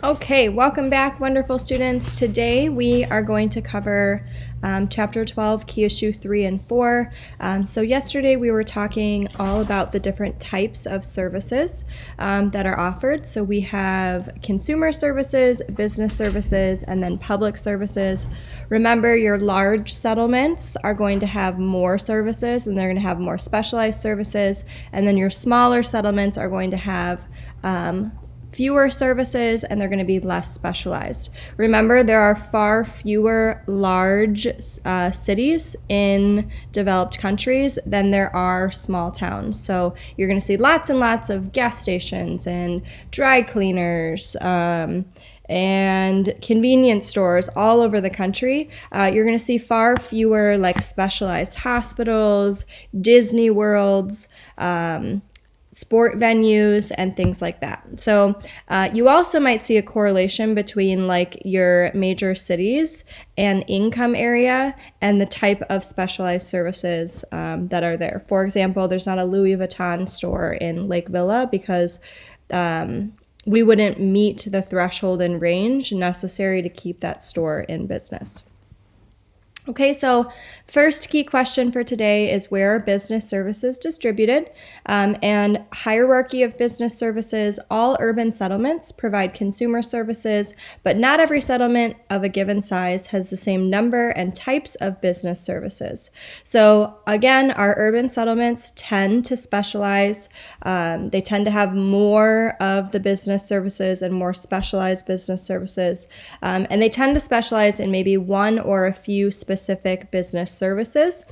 Okay, welcome back, wonderful students. Today we are going to cover Chapter 12, Key Issue 3 and 4. So yesterday we were talking all about the different types of services that are offered. So we have consumer services, business services, and then public services. Remember, your large settlements are going to have more services and they're going to have more specialized services. And then your smaller settlements are going to have fewer services and they're going to be less specialized. Remember, there are far fewer large cities in developed countries than there are small towns. So you're going to see lots and lots of gas stations and dry cleaners and convenience stores all over the country. You're going to see far fewer like specialized hospitals, Disney worlds, sport venues, and things like that. So you also might see a correlation between like your major cities and income area and the type of specialized services that are there. For example, there's not a Louis Vuitton store in Lake Villa because we wouldn't meet the threshold and range necessary to keep that store in business. Okay, so first key question for today is where are business services distributed? And hierarchy of business services. All urban settlements provide consumer services, but not every settlement of a given size has the same number and types of business services. So again, our urban settlements tend to specialize. They tend to have more of the business services and more specialized business services. And they tend to specialize in maybe one or a few specific business services.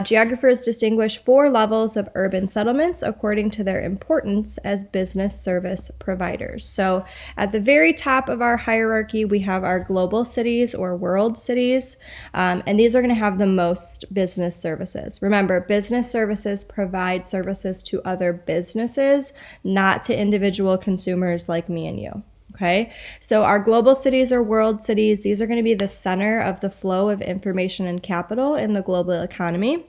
Geographers distinguish 4 levels of urban settlements according to their importance as business service providers. So at the very top of our hierarchy, we have our global cities or world cities, and these are going to have the most business services. Remember, business services provide services to other businesses, not to individual consumers like me and you. Okay, so our global cities or world cities, these are going to be the center of the flow of information and capital in the global economy.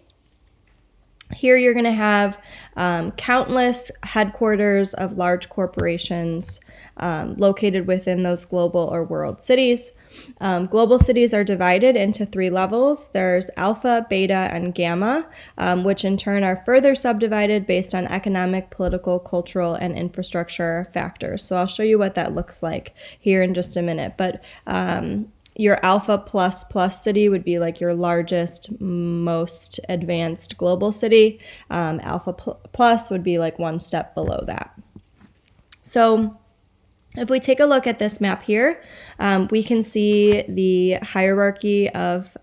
Here you're going to have countless headquarters of large corporations located within those global or world cities. Global cities are divided into 3 levels. There's alpha, beta, and gamma, which in turn are further subdivided based on economic, political, cultural, and infrastructure factors. So I'll show you what that looks like here in just a minute. But your alpha plus plus city would be like your largest, most advanced global city. Alpha plus would be like one step below that. So if we take a look at this map here, we can see the hierarchy of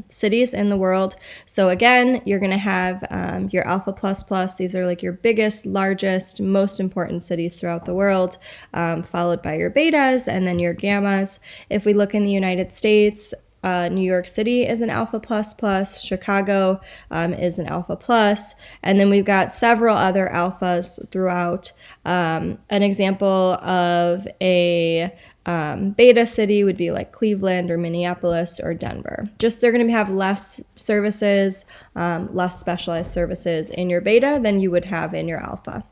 cities in the world. So again, you're going to have your alpha plus plus. These are like your biggest, largest, most important cities throughout the world, followed by your betas and then your gammas. If we look in the United States, New York City is an alpha plus plus, Chicago is an alpha plus, and then we've got several other alphas throughout. An example of a beta city would be like Cleveland or Minneapolis or Denver. Just they're going to have less services, less specialized services in your beta than you would have in your alpha.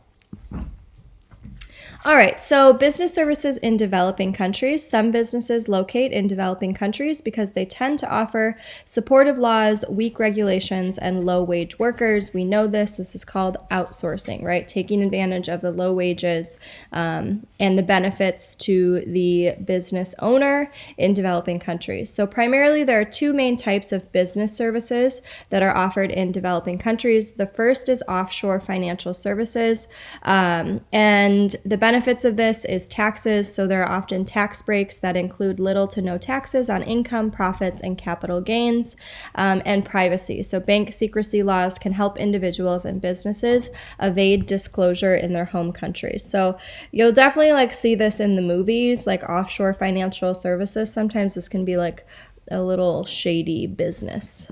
All right, so business services in developing countries. Some businesses locate in developing countries because they tend to offer supportive laws, weak regulations, and low-wage workers. We know this. This is called outsourcing, right? Taking advantage of the low wages and the benefits to the business owner in developing countries. So primarily, there are 2 main types of business services that are offered in developing countries. The first is offshore financial services, and the benefits of this is taxes. So there are often tax breaks that include little to no taxes on income, profits, and capital gains, and privacy. So bank secrecy laws can help individuals and businesses evade disclosure in their home countries. So you'll definitely like see this in the movies, like offshore financial services. Sometimes this can be like a little shady business.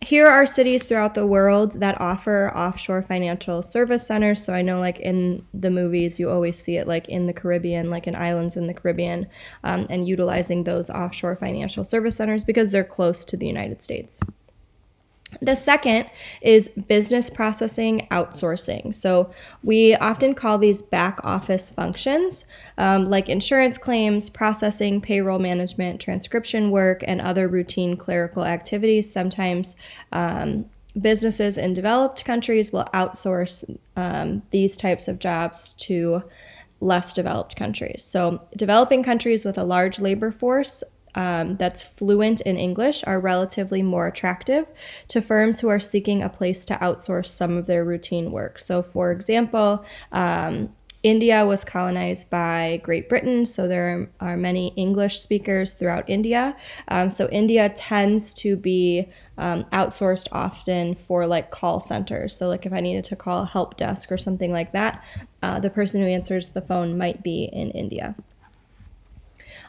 Here are cities throughout the world that offer offshore financial service centers. So I know like in the movies, you always see it like in the Caribbean, like in islands in the Caribbean, and utilizing those offshore financial service centers because they're close to the United States. The second is business processing outsourcing. So we often call these back office functions, like insurance claims, processing, payroll management, transcription work, and other routine clerical activities. Sometimes businesses in developed countries will outsource these types of jobs to less developed countries. So developing countries with a large labor force that's fluent in English are relatively more attractive to firms who are seeking a place to outsource some of their routine work. So, for example, India was colonized by Great Britain, so there are many English speakers throughout India. So India tends to be outsourced often for like call centers. So like if I needed to call a help desk or something like that, the person who answers the phone might be in India.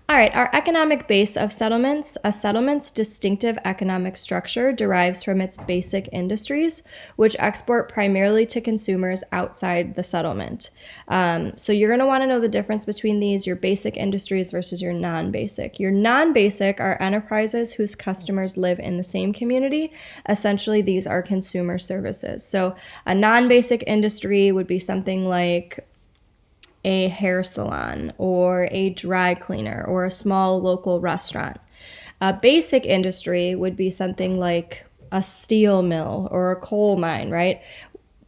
All right, our economic base of settlements. A settlement's distinctive economic structure derives from its basic industries, which export primarily to consumers outside the settlement. So you're going to want to know the difference between these, your basic industries versus your non-basic. Your non-basic are enterprises whose customers live in the same community. Essentially, these are consumer services. So a non-basic industry would be something like a hair salon or a dry cleaner or a small local restaurant. A basic industry would be something like a steel mill or a coal mine, right?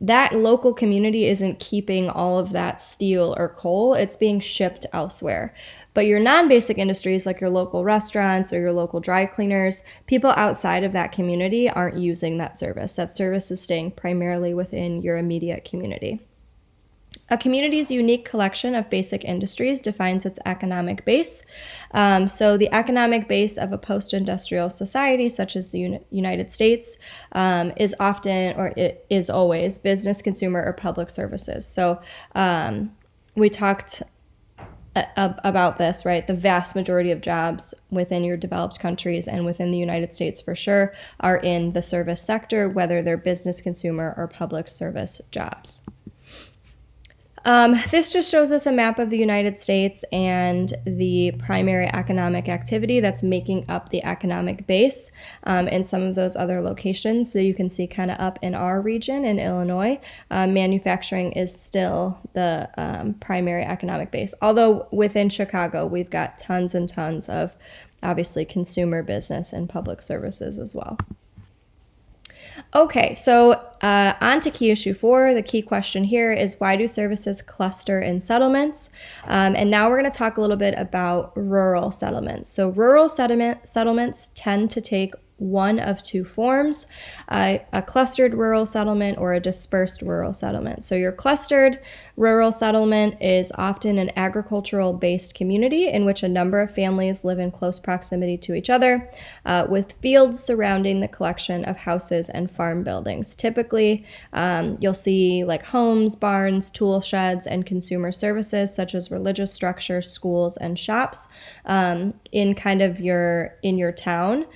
That local community isn't keeping all of that steel or coal, it's being shipped elsewhere. But your non-basic industries, like your local restaurants or your local dry cleaners, people outside of that community aren't using that service. That service is staying primarily within your immediate community. A community's unique collection of basic industries defines its economic base. So the economic base of a post-industrial society, such as the United States, is often, or it is always, business, consumer, or public services. So we talked about this, right? The vast majority of jobs within your developed countries and within the United States for sure are in the service sector, whether they're business, consumer, or public service jobs. This just shows us a map of the United States and the primary economic activity that's making up the economic base in some of those other locations. So you can see kind of up in our region in Illinois, manufacturing is still the primary economic base. Although within Chicago, we've got tons and tons of obviously consumer business and public services as well. Okay, so on to key issue 4. The key question here is, why do services cluster in settlements? And now we're going to talk a little bit about rural settlements. So rural settlements tend to take one of two forms, a clustered rural settlement or a dispersed rural settlement. So your clustered rural settlement is often an agricultural-based community in which a number of families live in close proximity to each other, with fields surrounding the collection of houses and farm buildings. Typically, you'll see like homes, barns, tool sheds, and consumer services such as religious structures, schools, and shops in kind of in your town.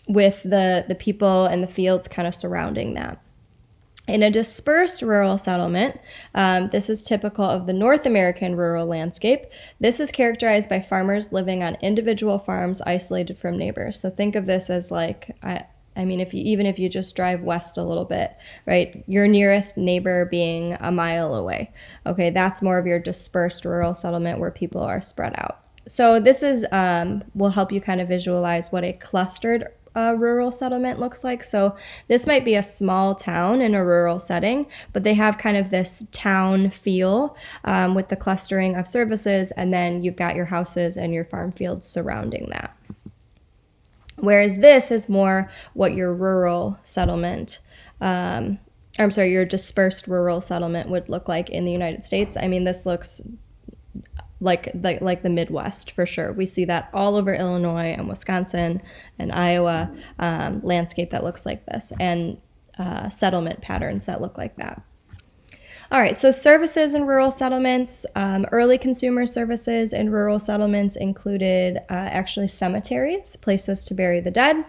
With the people and the fields kind of surrounding that. In a dispersed rural settlement, this is typical of the North American rural landscape. This is characterized by farmers living on individual farms isolated from neighbors. So think of this as like, I mean, if you just drive west a little bit, right, your nearest neighbor being a mile away. Okay, that's more of your dispersed rural settlement where people are spread out. So this is will help you kind of visualize what a clustered rural settlement looks like. So this might be a small town in a rural setting, but they have kind of this town feel with the clustering of services, and then you've got your houses and your farm fields surrounding that. Whereas this is more what your rural settlement, your dispersed rural settlement would look like in the United States. I mean, this looks like the Midwest for sure. We see that all over Illinois and Wisconsin and Iowa, landscape that looks like this, and settlement patterns that look like that. All right, so services in rural settlements. Early consumer services in rural settlements included actually cemeteries, places to bury the dead,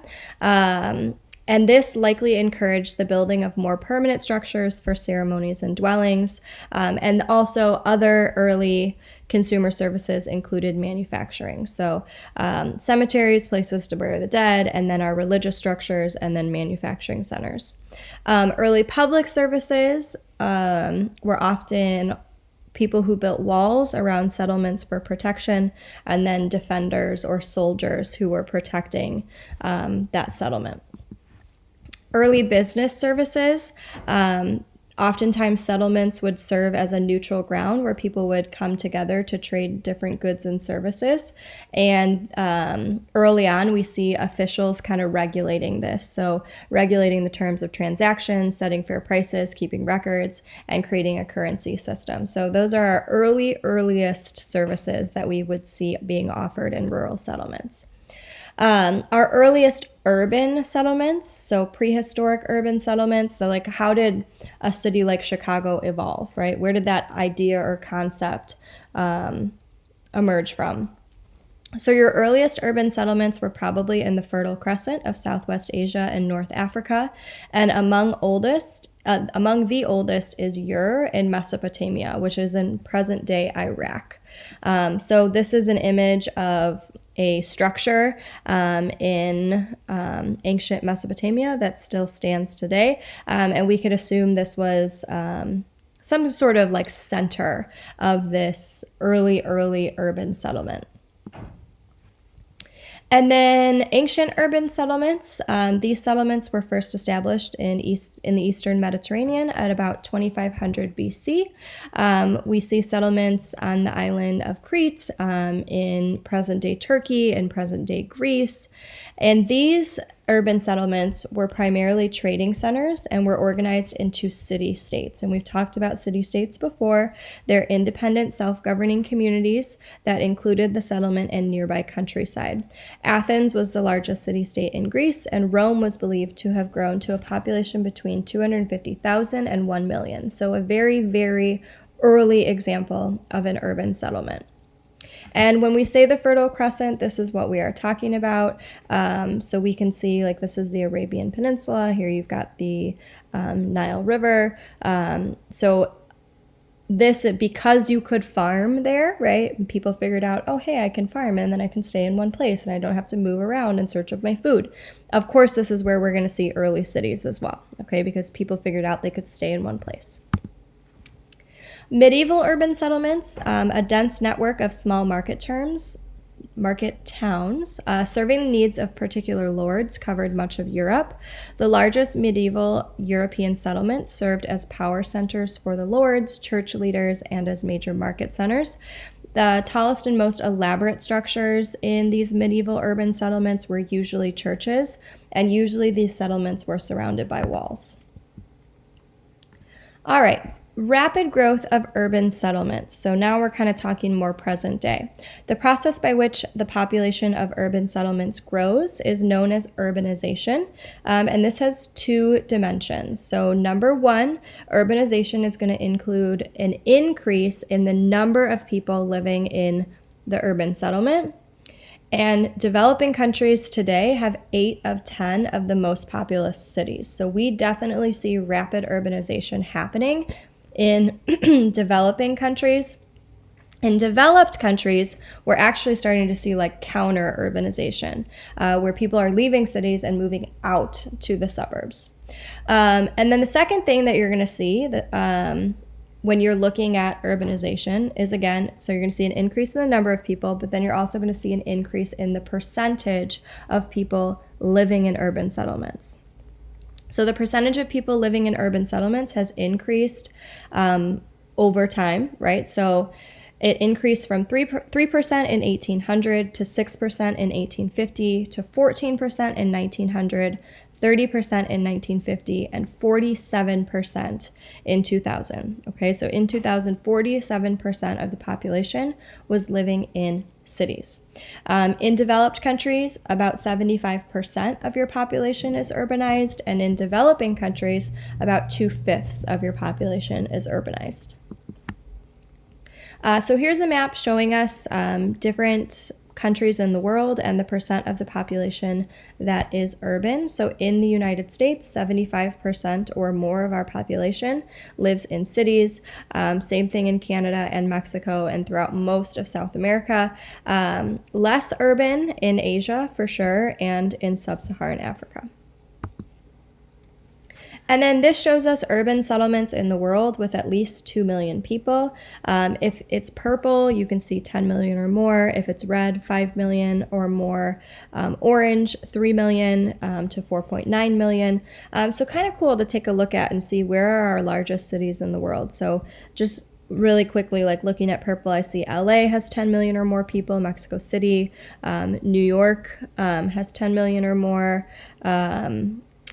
And this likely encouraged the building of more permanent structures for ceremonies and dwellings. And also other early consumer services included manufacturing. So cemeteries, places to bury the dead, and then our religious structures, and then manufacturing centers. Early public services were often people who built walls around settlements for protection, and then defenders or soldiers who were protecting that settlement. Early business services, oftentimes settlements would serve as a neutral ground where people would come together to trade different goods and services. And early on, we see officials kind of regulating this. So regulating the terms of transactions, setting fair prices, keeping records, and creating a currency system. So those are our earliest services that we would see being offered in rural settlements. Our earliest urban settlements, so prehistoric urban settlements, so like how did a city like Chicago evolve, right? Where did that idea or concept emerge from? So your earliest urban settlements were probably in the Fertile Crescent of Southwest Asia and North Africa, and among the oldest is Ur in Mesopotamia, which is in present-day Iraq. So this is an image of a structure in ancient Mesopotamia that still stands today, and we could assume this was some sort of like center of this early urban settlement. And then ancient urban settlements. These settlements were first established in the Eastern Mediterranean at about 2500 BC. We see settlements on the island of Crete, in present-day Turkey and present-day Greece. And these urban settlements were primarily trading centers and were organized into city-states. And we've talked about city-states before. They're independent, self-governing communities that included the settlement and nearby countryside. Athens was the largest city-state in Greece, and Rome was believed to have grown to a population between 250,000 and 1 million. So a very, very early example of an urban settlement. And when we say the Fertile Crescent, this is what we are talking about. So we can see, like, this is the Arabian Peninsula. Here you've got the Nile River. So this, because you could farm there, right? People figured out, oh, hey, I can farm and then I can stay in one place and I don't have to move around in search of my food. Of course, this is where we're going to see early cities as well, okay? Because people figured out they could stay in one place. Medieval urban settlements, a dense network of small market towns, serving the needs of particular lords, covered much of Europe. The largest medieval European settlements served as power centers for the lords, church leaders, and as major market centers. The tallest and most elaborate structures in these medieval urban settlements were usually churches, and usually these settlements were surrounded by walls. All right. Rapid growth of urban settlements. So now we're kind of talking more present day. The process by which the population of urban settlements grows is known as urbanization, and this has two dimensions. So number one, urbanization is going to include an increase in the number of people living in the urban settlement. And developing countries today have 8 of 10 of the most populous cities. So we definitely see rapid urbanization happening in developing countries. In developed countries, we're actually starting to see like counter urbanization, where people are leaving cities and moving out to the suburbs. And then the second thing that you're going to see that when you're looking at urbanization is, again, so you're going to see an increase in the number of people, but then you're also going to see an increase in the percentage of people living in urban settlements. So the percentage of people living in urban settlements has increased over time, right? So it increased from 3% in 1800 to 6% in 1850 to 14% in 1900, 30% in 1950, and 47% in 2000. Okay, so in 2000, 47% of the population was living in cities. In developed countries, about 75% of your population is urbanized, and in developing countries, about 2/5 of your population is urbanized. So here's a map showing us different countries in the world and the percent of the population that is urban. So in the United States, 75% or more of our population lives in cities. Same thing in Canada and Mexico and throughout most of South America. Less urban in Asia for sure, and in sub-Saharan Africa. And then this shows us urban settlements in the world with at least 2 million people. If it's purple, you can see 10 million or more. If it's red, 5 million or more. Orange, 3 million to 4.9 million. So kind of cool to take a look at and see where are our largest cities in the world. So just really quickly, like looking at purple, I see LA has 10 million or more people, Mexico City, New York has 10 million or more.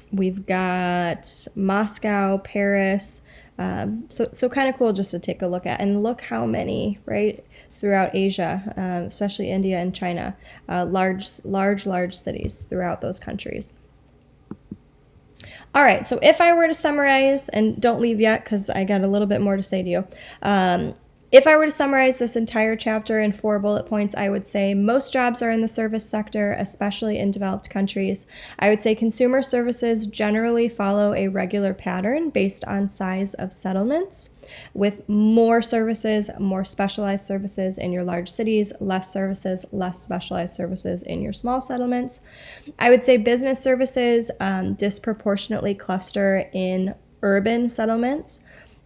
We've got Moscow, Paris, so kind of cool just to take a look at. And look how many, right, throughout Asia, especially India and China, large cities throughout those countries. All right, so if I were to summarize, and don't leave yet because I got a little bit more to say to you. If I were to summarize this entire chapter in 4 bullet points, I would say most jobs are in the service sector, especially in developed countries. I would say consumer services generally follow a regular pattern based on size of settlements, with more services, more specialized services in your large cities, less services, less specialized services in your small settlements. I would say business services disproportionately cluster in urban settlements.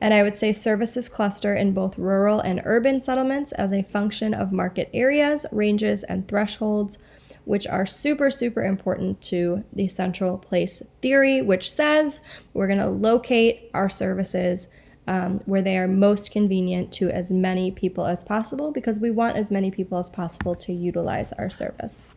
And I would say services cluster in both rural and urban settlements as a function of market areas, ranges, and thresholds, which are super, super important to the central place theory, which says we're going to locate our services where they are most convenient to as many people as possible, because we want as many people as possible to utilize our service.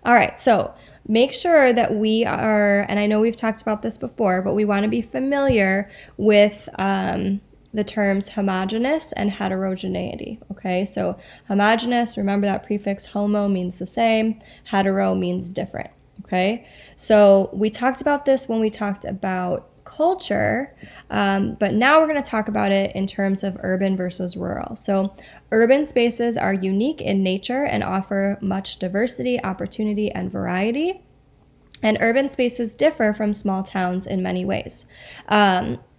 All right, so make sure that we are, and I know we've talked about this before, but we want to be familiar with the terms homogeneous and heterogeneity, okay? So homogeneous, remember that prefix homo means the same, hetero means different, okay? So we talked about this when we talked about culture, but now we're going to talk about it in terms of urban versus rural. So urban spaces are unique in nature and offer much diversity, opportunity, and variety. And urban spaces differ from small towns in many ways.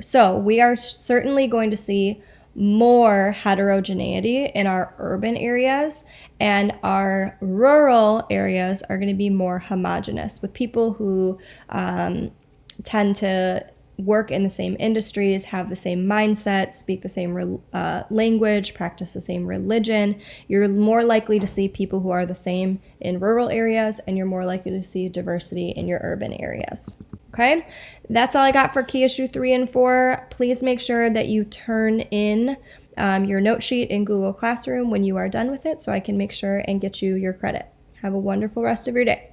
So we are certainly going to see more heterogeneity in our urban areas, and our rural areas are going to be more homogeneous, with people who tend to work in the same industries, have the same mindset, speak the same language, practice the same religion. You're more likely to see people who are the same in rural areas, and you're more likely to see diversity in your urban areas. Okay, that's all I got for key issue 3 and 4. Please make sure that you turn in your note sheet in Google Classroom when you are done with it, so I can make sure and get you your credit. Have a wonderful rest of your day.